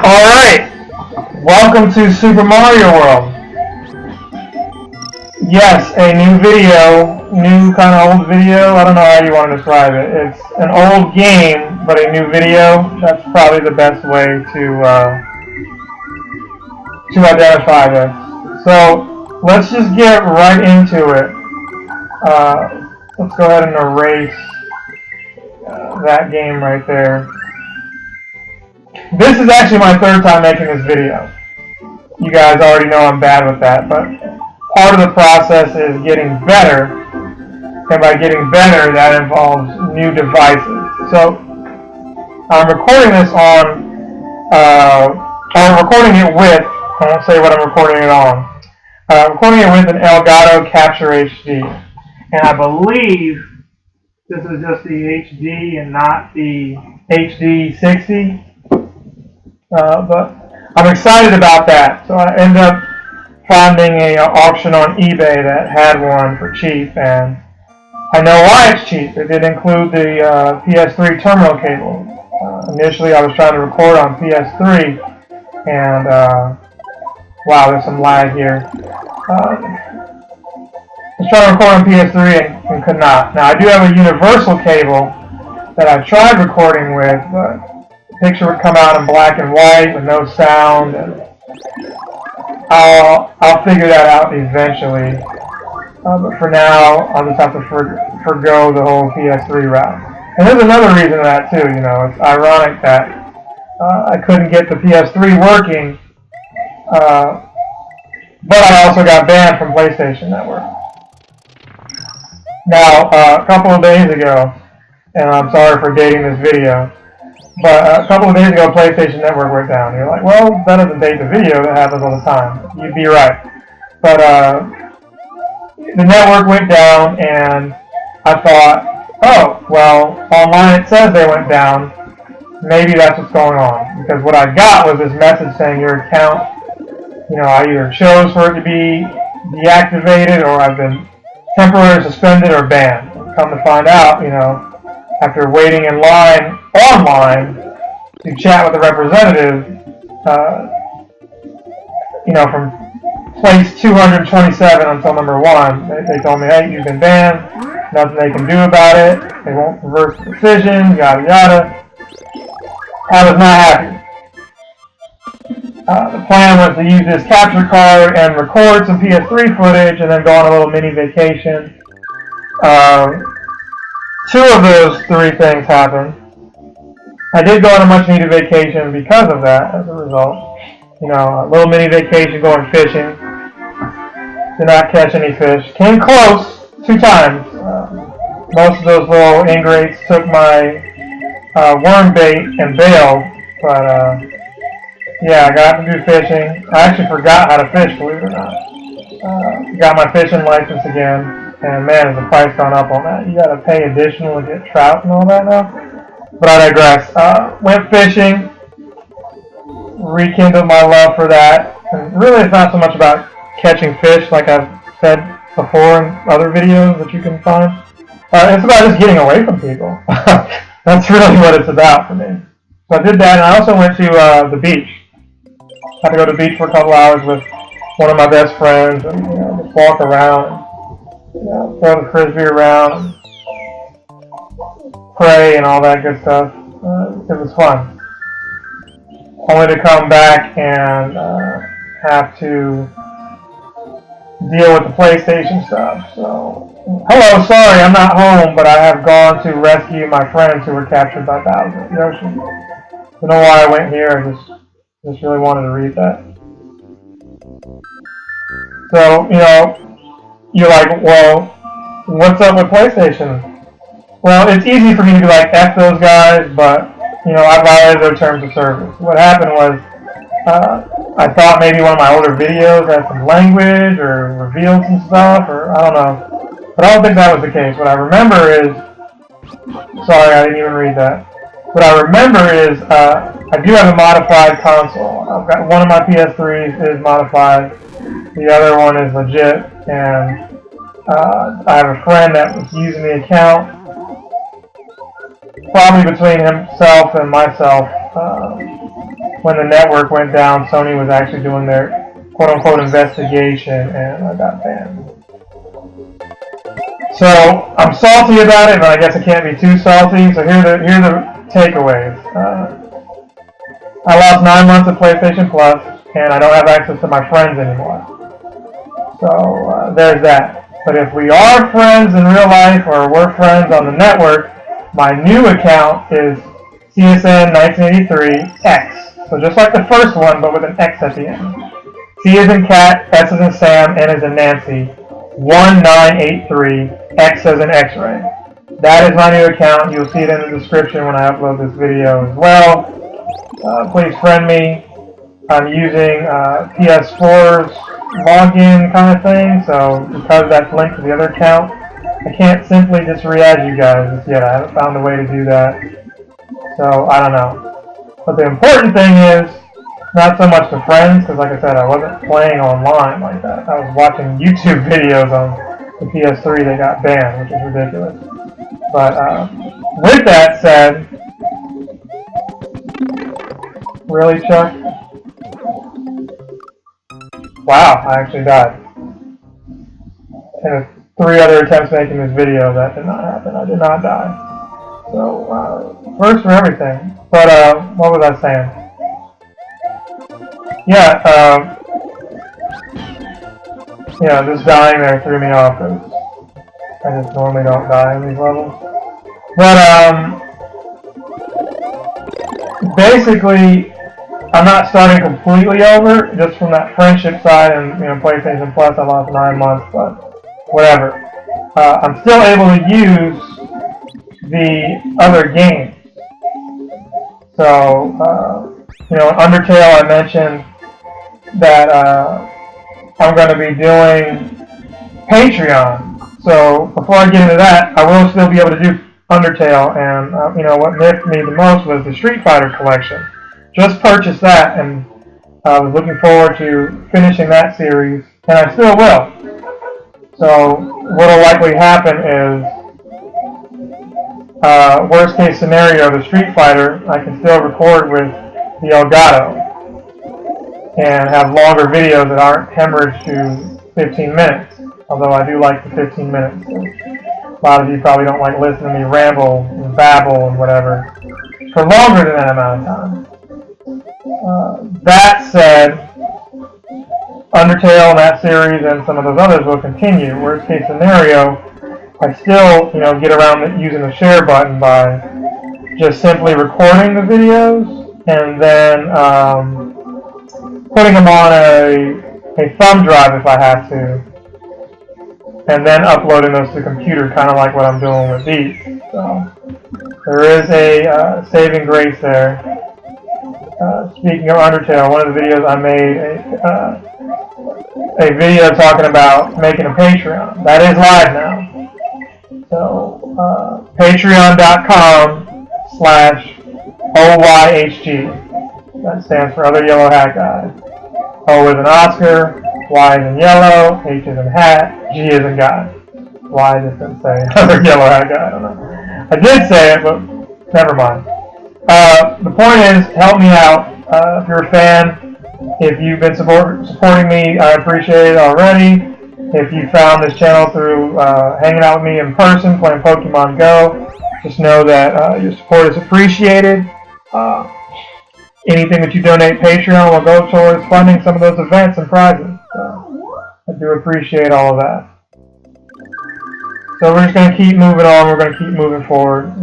Alright, welcome to Super Mario World. Yes, a new video, new kind of old video, I don't know how you want to describe it. It's an old game, but a new video. That's probably the best way to identify this. So, let's just get right into it. Let's go ahead and erase that game right there. This is actually my third time making this video. You guys already know I'm bad with that, but part of the process is getting better, and by getting better, that involves new devices. So, I'm recording this on, I'm recording it with, I won't say what I'm recording it on. I'm recording it with an Elgato Capture HD, and I believe this is just the HD and not the HD 60. But I'm excited about that. So I ended up finding an auction on eBay that had one for cheap, and I know why it's cheap. It did include the PS3 terminal cable. Initially, I was trying to record on PS3, and wow, there's some lag here. I was trying to record on PS3 and could not. Now, I do have a universal cable that I've tried recording with, but the picture would come out in black and white with no sound, and I'll figure that out eventually. But for now, I'll just have to forgo the whole PS3 route. And there's another reason to that too. You know, it's ironic that I couldn't get the PS3 working, but I also got banned from PlayStation Network. Now, a couple of days ago, and I'm sorry for dating this video, but a couple of days ago, PlayStation Network went down. You're like, well, that doesn't date the video. That happens all the time. You'd be right. But the network went down, and I thought, oh, well, online it says they went down. Maybe that's what's going on. Because what I got was this message saying your account, you know, I either chose for it to be deactivated or I've been temporarily suspended or banned. Come to find out, you know, after waiting in line online to chat with the representative, you know, from place 227 until number 1, they told me, hey, you've been banned, nothing they can do about it, they won't reverse the decision, yada yada. I was not happy. The plan was to use this capture card and record some PS3 footage and then go on a little mini vacation. 2 of those 3 things happened. I did go on a much needed vacation because of that, as a result. You know, a little mini vacation going fishing. Did not catch any fish. Came close 2 times. Most of those little ingrates took my worm bait and bailed, but yeah, I got to do fishing. I actually forgot how to fish, believe it or not. Got my fishing license again. And man, has the price gone up on that. You gotta pay additional to get trout and all that now. But I digress. Went fishing, rekindled my love for that. And really it's not so much about catching fish like I've said before in other videos that you can find. It's about just getting away from people. That's really what it's about for me. So I did that, and I also went to the beach. Had to go to the beach for a couple hours with one of my best friends and, you know, just walk around. You know, throw the frisbee around, pray, and all that good stuff. It was fun. Only to come back and have to deal with the PlayStation stuff. So, hello, sorry, I'm not home, but I have gone to rescue my friends who were captured by Bowser Yoshi. Don't know why I went here. I just really wanted to read that. So, you know, you're like, well, what's up with PlayStation? Well, it's easy for me to be like, F those guys, but, you know, I violated their terms of service. What happened was, I thought maybe one of my older videos had some language or revealed some stuff, or I don't know. But I don't think that was the case. What I remember is, sorry, I didn't even read that. What I remember is, I do have a modified console. I've got one of my PS3s is modified. The other one is legit, and I have a friend that was using the account, probably between himself and myself. when the network went down, Sony was actually doing their quote-unquote investigation, and I got banned. So I'm salty about it, but I guess I can't be too salty. So here are the takeaways. I lost 9 months of PlayStation Plus, and I don't have access to my friends anymore. So there's that. But if we are friends in real life, or we're friends on the network, my new account is CSN 1983X. So just like the first one, but with an X at the end. C as in cat, S as in Sam, N as in Nancy, 1983, X as in X-ray. That is my new account. You'll see it in the description when I upload this video as well. Please friend me. I'm using PS4's login kind of thing, so because that's linked to the other account, I can't simply just re-add you guys just yet. I haven't found a way to do that. So, I don't know. But the important thing is, not so much the friends, because like I said, I wasn't playing online like that. I was watching YouTube videos on the PS3 that got banned, which is ridiculous. But with that said, really, Chuck? Wow, I actually died. And 3 other attempts making this video, that did not happen. I did not die. So, first for everything. But, what was I saying? Yeah, just dying there threw me off, because I just normally don't die in these levels. But, basically, I'm not starting completely over, just from that friendship side, and, PlayStation Plus, I lost 9 months, but whatever. I'm still able to use the other games. So, Undertale, I mentioned that I'm going to be doing Patreon. So before I get into that, I will still be able to do Undertale, and what miffed me the most was the Street Fighter collection. Just purchased that, and I was looking forward to finishing that series, and I still will. So what will likely happen is, worst case scenario, the Street Fighter, I can still record with the Elgato and have longer videos that aren't hemorrhaged to 15 minutes, although I do like the 15 minutes. A lot of you probably don't like listening to me ramble and babble and whatever for longer than that amount of time. That said, Undertale and that series and some of those others will continue. Worst case scenario, I still, get around using the share button by just simply recording the videos and then putting them on a thumb drive if I have to, and then uploading those to the computer, kind of like what I'm doing with these. So there is a saving grace there. Speaking of Undertale, one of the videos I made a video talking about making a Patreon. That is live now. So patreon.com/OYHG. That stands for Other Yellow Hat Guy. O is in Oscar, Y is in yellow, H is in hat, G is in guy. Y just didn't say Other Yellow Hat Guy, I don't know. I did say it, but never mind. The point is, help me out. If you're a fan, if you've been supporting me, I appreciate it already. If you found this channel through hanging out with me in person, playing Pokemon Go, just know that your support is appreciated. Anything that you donate Patreon will go towards funding some of those events and prizes. So I do appreciate all of that. So we're just going to keep moving on. We're going to keep moving forward.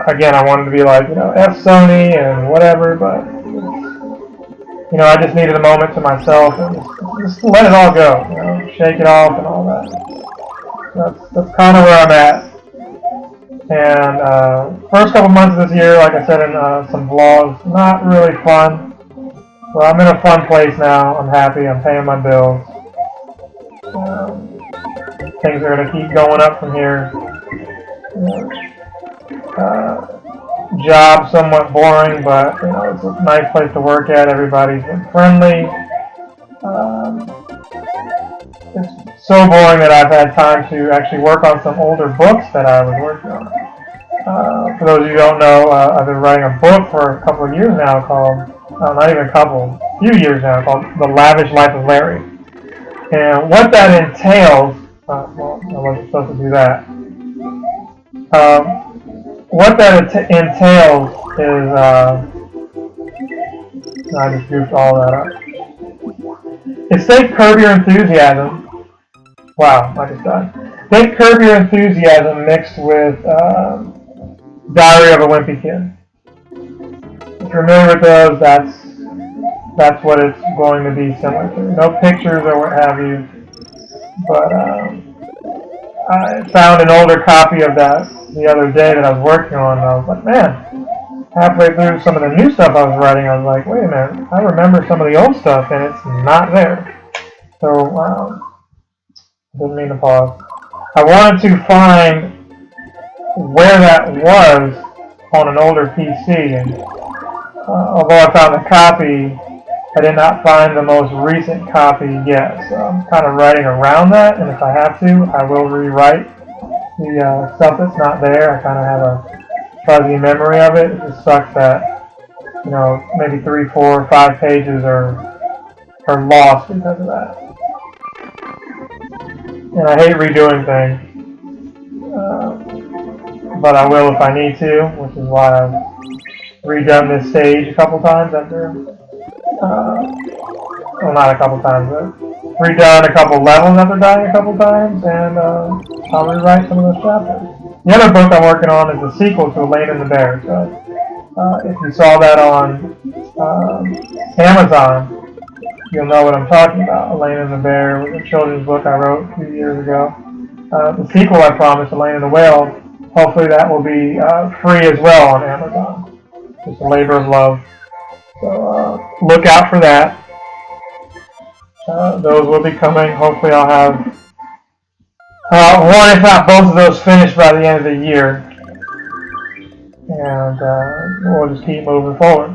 Again, I wanted to be like, F Sony and whatever, but I just needed a moment to myself and just let it all go. Shake it off and all that. That's kind of where I'm at. And first couple months of this year, like I said in some vlogs, not really fun. Well, I'm in a fun place now. I'm happy. I'm paying my bills. Things are going to keep going up from here. Job somewhat boring, but it's a nice place to work at. Everybody's been friendly. It's so boring that I've had time to actually work on some older books that I was working on. For those of you who don't know, I've been writing a book for a couple of years now called, not even a couple, a few years now, called The Lavish Life of Larry. And what that entails, well, I wasn't supposed to do that. What that entails is, I just goofed all that up. It's think Curb Your Enthusiasm. Wow, I just died. Think Curb Your Enthusiasm mixed with Diary of a Wimpy Kid. If you're familiar with those, that's what it's going to be similar to. No pictures or what have you, but I found an older copy of that the other day that I was working on, and I was like, man, halfway through some of the new stuff I was writing, I was like, wait a minute, I remember some of the old stuff, and it's not there. So, didn't mean to pause. I wanted to find where that was on an older PC, and although I found the copy, I did not find the most recent copy yet. So I'm kind of writing around that, and if I have to, I will rewrite the stuff that's not there. I kind of have a fuzzy memory of it. It just sucks that, you know, maybe 3, 4, 5 pages are lost because of that. And I hate redoing things, but I will if I need to, which is why I've redone this stage a couple times after, well, not a couple times, but redone a couple levels after dying a couple times, and I'll rewrite some of those chapters. The other book I'm working on is the sequel to Elaine and the Bear, so if you saw that on Amazon, you'll know what I'm talking about. Elaine and the Bear was a children's book I wrote a few years ago. The sequel I promised, Elaine and the Whale, hopefully that will be free as well on Amazon. It's a labor of love. So look out for that. Those will be coming. Hopefully I'll have one, if not both of those finished by the end of the year. And we'll just keep moving forward.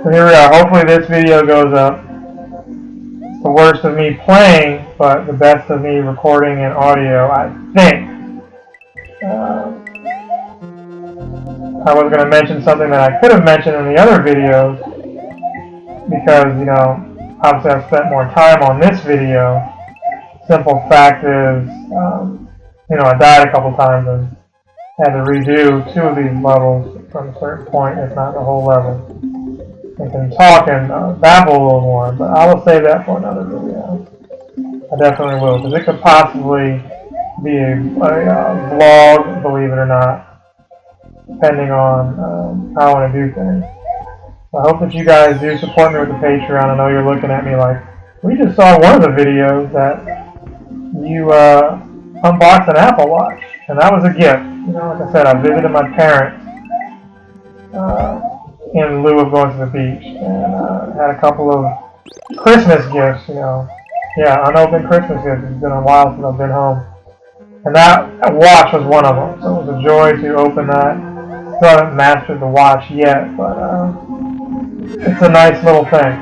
So here we are. Hopefully this video goes up. It's the worst of me playing, but the best of me recording and audio, I think. I was going to mention something that I could have mentioned in the other videos, because, you know, obviously I've spent more time on this video. Simple fact is, you know, I died a couple times and had to redo 2 of these levels from a certain point, if not the whole level. I can talk and babble a little more, but I will save that for another video. I definitely will, because it could possibly be a vlog, believe it or not, depending on how I want to do things. I hope that you guys do support me with the Patreon. I know you're looking at me like, we just saw one of the videos that you unboxed an Apple Watch, and that was a gift. You know, like I said, I visited my parents in lieu of going to the beach, and had a couple of Christmas gifts, you know. Yeah, unopened Christmas gifts. It's been a while since I've been home. And that watch was one of them, so it was a joy to open that. Still haven't mastered the watch yet, but it's a nice little thing.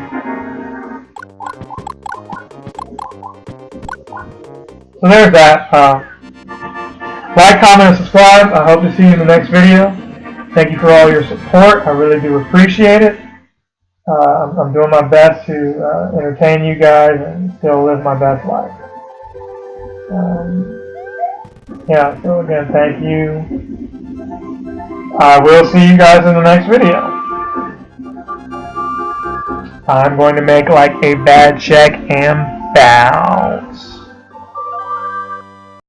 So there's that. Like, comment, and subscribe. I hope to see you in the next video. Thank you for all your support. I really do appreciate it. I'm doing my best to entertain you guys and still live my best life. Yeah, so again, thank you. I will see you guys in the next video. I'm going to make like a bad check and bounce.